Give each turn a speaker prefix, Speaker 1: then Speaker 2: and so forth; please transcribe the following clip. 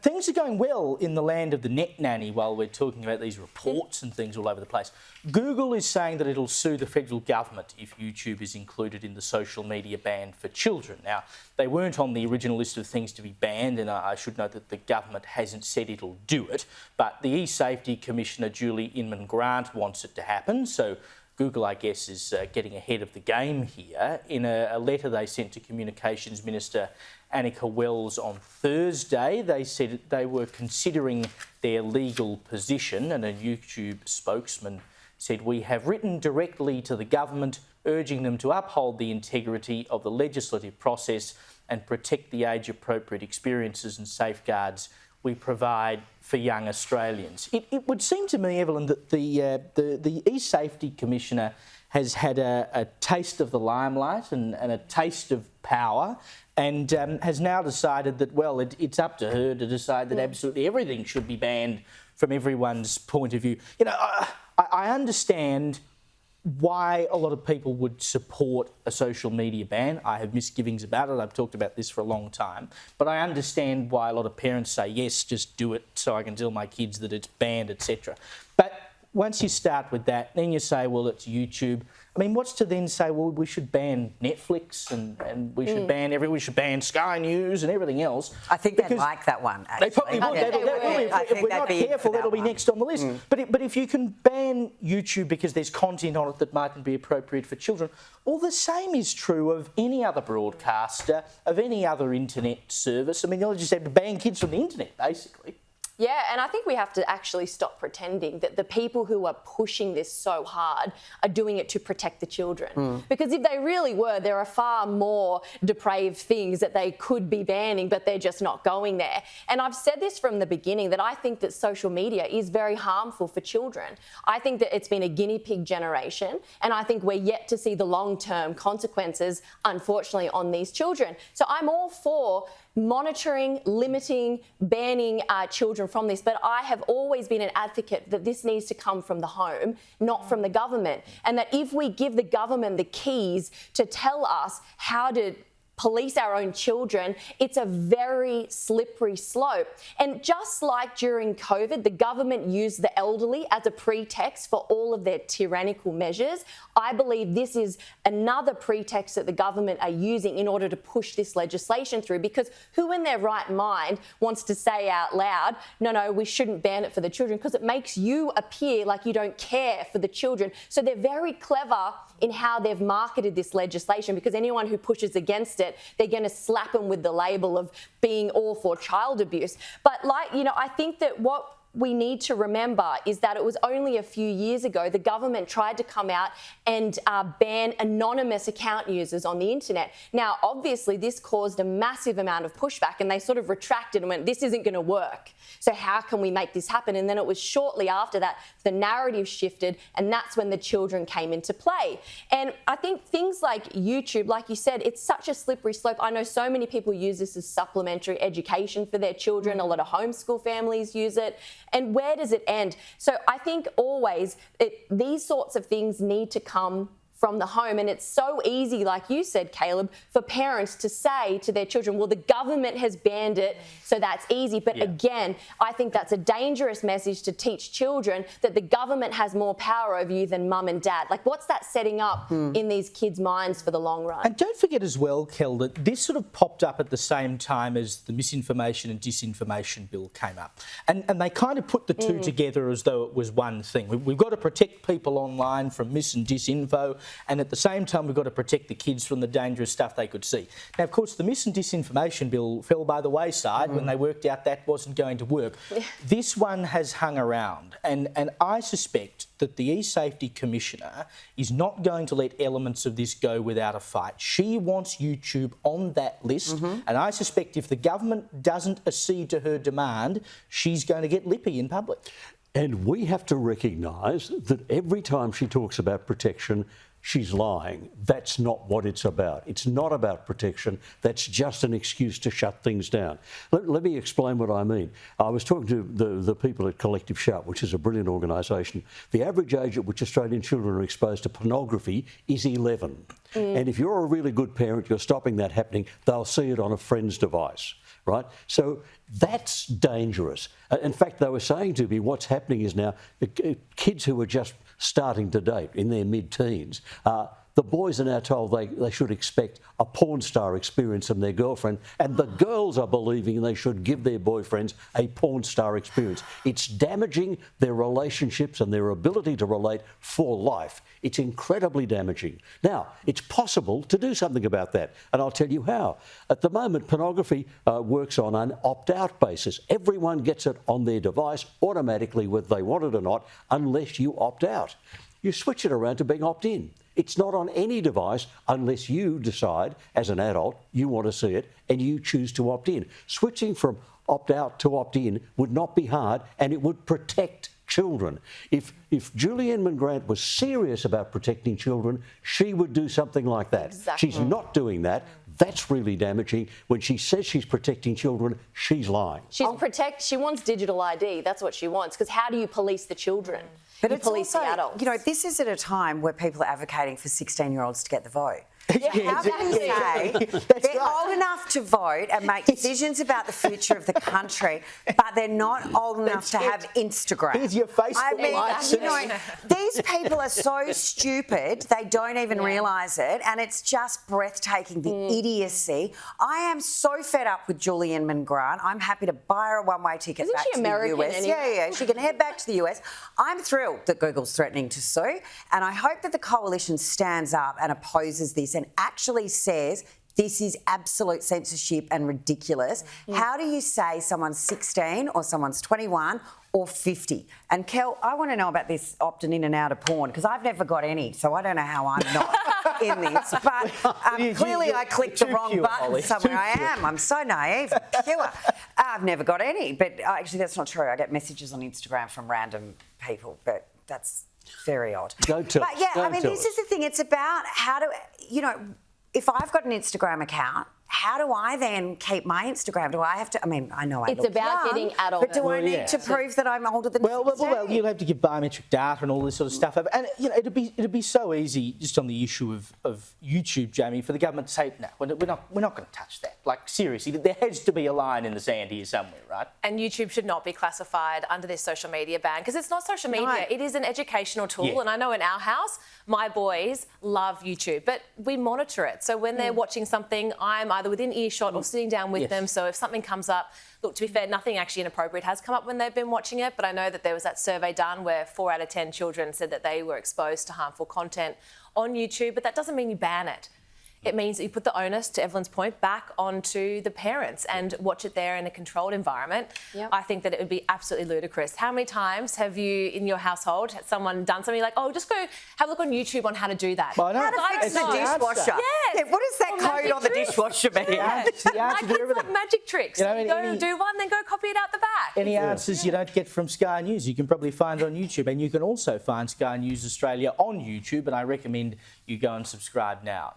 Speaker 1: things are going well in the land of the net nanny while we're talking about these reports and things all over the place. Google is saying that it'll sue the federal government if YouTube is included in the social media ban for children. Now, they weren't on the original list of things to be banned, and I should note that the government hasn't said it'll do it, but the e-safety commissioner, Julie Inman-Grant, wants it to happen. So Google, I guess, is getting ahead of the game here. In a letter they sent to Communications Minister Annika Wells on Thursday, they said they were considering their legal position, and a YouTube spokesman said, "We have written directly to the government urging them to uphold the integrity of the legislative process and protect the age-appropriate experiences and safeguards we provide for young Australians." It would seem to me, Evelyn, that the e-safety commissioner has had a taste of the limelight and a taste of power, and has now decided that, well, it's up to her to decide that absolutely everything should be banned from everyone's point of view. You know, I understand why a lot of people would support a social media ban. I have misgivings about it. I've talked about this for a long time. But I understand why a lot of parents say, yes, just do it so I can tell my kids that it's banned, etc. But once you start with that, then you say, well, it's YouTube. I mean, what's to then say, well, we should ban Netflix and we should we should ban Sky News and everything else.
Speaker 2: I think they'd like that one, actually.
Speaker 1: They probably would. If we're not careful, that'll be next on the list. But if you can ban YouTube because there's content on it that mightn't be appropriate for children, well, the same is true of any other broadcaster, of any other internet service. I mean, you'll just have to ban kids from the internet, basically.
Speaker 3: Yeah, and I think we have to actually stop pretending that the people who are pushing this so hard are doing it to protect the children. Because if they really were, there are far more depraved things that they could be banning, but they're just not going there. And I've said this from the beginning, that I think that social media is very harmful for children. I think that it's been a guinea pig generation, and I think we're yet to see the long-term consequences, unfortunately, on these children. So I'm all for monitoring, limiting, banning children from this, but I have always been an advocate that this needs to come from the home, not from the government, and that if we give the government the keys to tell us how to police our own children, it's a very slippery slope. And just like during COVID, the government used the elderly as a pretext for all of their tyrannical measures, I believe this is another pretext that the government are using in order to push this legislation through, because who in their right mind wants to say out loud, no, we shouldn't ban it for the children, because it makes you appear like you don't care for the children. So they're very clever in how they've marketed this legislation, because anyone who pushes against it, they're going to slap them with the label of being all for child abuse. But I think that what we need to remember is that it was only a few years ago the government tried to come out and ban anonymous account users on the internet. Now, obviously, this caused a massive amount of pushback, and they sort of retracted and went, this isn't going to work. So how can we make this happen? And then it was shortly after that the narrative shifted, and that's when the children came into play. And I think things like YouTube, like you said, it's such a slippery slope. I know so many people use this as supplementary education for their children. A lot of homeschool families use it. And where does it end? So I think always these sorts of things need to come from the home. And it's so easy, like you said, Caleb, for parents to say to their children, well, the government has banned it, so that's easy. But again, I think that's a dangerous message to teach children, that the government has more power over you than mum and dad. Like, what's that setting up in these kids' minds for the long run?
Speaker 1: And don't forget as well, Kel, that this sort of popped up at the same time as the misinformation and disinformation bill came up. And they kind of put the two together as though it was one thing. We've got to protect people online from mis and disinfo, and at the same time we've got to protect the kids from the dangerous stuff they could see. Now, of course, the mis and disinformation bill fell by the wayside when they worked out that wasn't going to work. This one has hung around, and I suspect that the e-safety commissioner is not going to let elements of this go without a fight. She wants YouTube on that list, and I suspect if the government doesn't accede to her demand, she's going to get lippy in public.
Speaker 4: And we have to recognise that every time she talks about protection, she's lying. That's not what it's about. It's not about protection. That's just an excuse to shut things down. Let me explain what I mean. I was talking to the people at Collective Shout, which is a brilliant organisation. The average age at which Australian children are exposed to pornography is 11. And if you're a really good parent, you're stopping that happening, they'll see it on a friend's device. right? So that's dangerous. In fact, they were saying to me, what's happening is now kids who are just starting to date in their mid-teens, the boys are now told they should expect a porn star experience from their girlfriend, and the girls are believing they should give their boyfriends a porn star experience. It's damaging their relationships and their ability to relate for life. It's incredibly damaging. Now, it's possible to do something about that, and I'll tell you how. At the moment, pornography works on an opt-out basis. Everyone gets it on their device automatically, whether they want it or not, unless you opt out. You switch it around to being opt-in. It's not on any device unless you decide, as an adult, you want to see it and you choose to opt in. Switching from opt-out to opt-in would not be hard, and it would protect children. If Julie Inman Grant was serious about protecting children, she would do something like that.
Speaker 3: Exactly.
Speaker 4: She's not doing that. That's really damaging. When she says she's protecting children, she's lying.
Speaker 3: She wants digital ID. That's what she wants. Because how do you police the children?
Speaker 2: But
Speaker 3: you
Speaker 2: it's
Speaker 3: police
Speaker 2: also,
Speaker 3: the adults.
Speaker 2: you know, this is at a time where people are advocating for 16-year-olds to get the vote. How can you say they're old enough to vote and make decisions about the future of the country, but they're not old enough to have Instagram?
Speaker 1: Here's your Facebook license.
Speaker 2: You know, these people are so stupid, they don't even realise it, and it's just breathtaking, the idiocy. I am so fed up with Julie Inman Grant. I'm happy to buy her a one-way ticket
Speaker 3: Isn't
Speaker 2: back
Speaker 3: she
Speaker 2: to
Speaker 3: American
Speaker 2: the US.
Speaker 3: anyway?
Speaker 2: Yeah, she can head back to the US. I'm thrilled that Google's threatening to sue, and I hope that the coalition stands up and opposes this and actually says this is absolute censorship and ridiculous. How do you say someone's 16 or someone's 21 or 50? And Kel, I want to know about this opting in and out of porn, because I've never got any, so I don't know how I'm not in this. But clearly I clicked the wrong button
Speaker 1: Holly.
Speaker 2: somewhere. I am. I'm so naive and pure. I've never got any, but actually that's not true. I get messages on Instagram from random people, but that's very odd.
Speaker 4: Don't tell
Speaker 2: But yeah,
Speaker 4: us.
Speaker 2: I mean, this is the thing. It's about how to, you know, if I've got an Instagram account, how do I then keep my Instagram? Do I have to? I mean, I know I
Speaker 3: It's
Speaker 2: look
Speaker 3: about
Speaker 2: young,
Speaker 3: getting adult.
Speaker 2: but do I need to prove that I'm older than 16?
Speaker 1: Well, you'll have to give biometric data and all this sort of stuff. And you know, it'd be so easy just on the issue of YouTube, Jamie, for the government to say, no, we're not going to touch that. Like seriously, there has to be a line in the sand here somewhere, right?
Speaker 5: And YouTube should not be classified under this social media ban, because it's not social media.
Speaker 2: No.
Speaker 5: It is an educational tool.
Speaker 1: Yeah.
Speaker 5: And I know in our house, my boys love YouTube, but we monitor it. So when they're watching something, I'm either within earshot or sitting down with them. So if something comes up, look, to be fair, nothing actually inappropriate has come up when they've been watching it. But I know that there was that survey done where 4 out of 10 children said that they were exposed to harmful content on YouTube. But that doesn't mean you ban it. It means that you put the onus, to Evelyn's point, back onto the parents and watch it there in a controlled environment.
Speaker 3: Yep.
Speaker 5: I think that it would be absolutely ludicrous. How many times have you, in your household, had someone done something like, oh, just go have a look on YouTube on how to do that?
Speaker 1: Well, I know.
Speaker 2: How to fix
Speaker 1: It's
Speaker 2: the
Speaker 1: the answer.
Speaker 2: dishwasher?
Speaker 5: Yes.
Speaker 2: Yeah, what is that
Speaker 5: Or
Speaker 2: code
Speaker 5: magic
Speaker 2: on the
Speaker 5: tricks.
Speaker 2: dishwasher mean?
Speaker 5: Yeah.
Speaker 1: The
Speaker 5: My
Speaker 1: answer to
Speaker 5: kids
Speaker 1: everything.
Speaker 5: love magic tricks.
Speaker 1: You know,
Speaker 5: You
Speaker 1: any-
Speaker 5: go do one, then go copy it out the back.
Speaker 1: Any answers you don't get from Sky News, you can probably find on YouTube. And you can also find Sky News Australia on YouTube, and I recommend you go and subscribe now.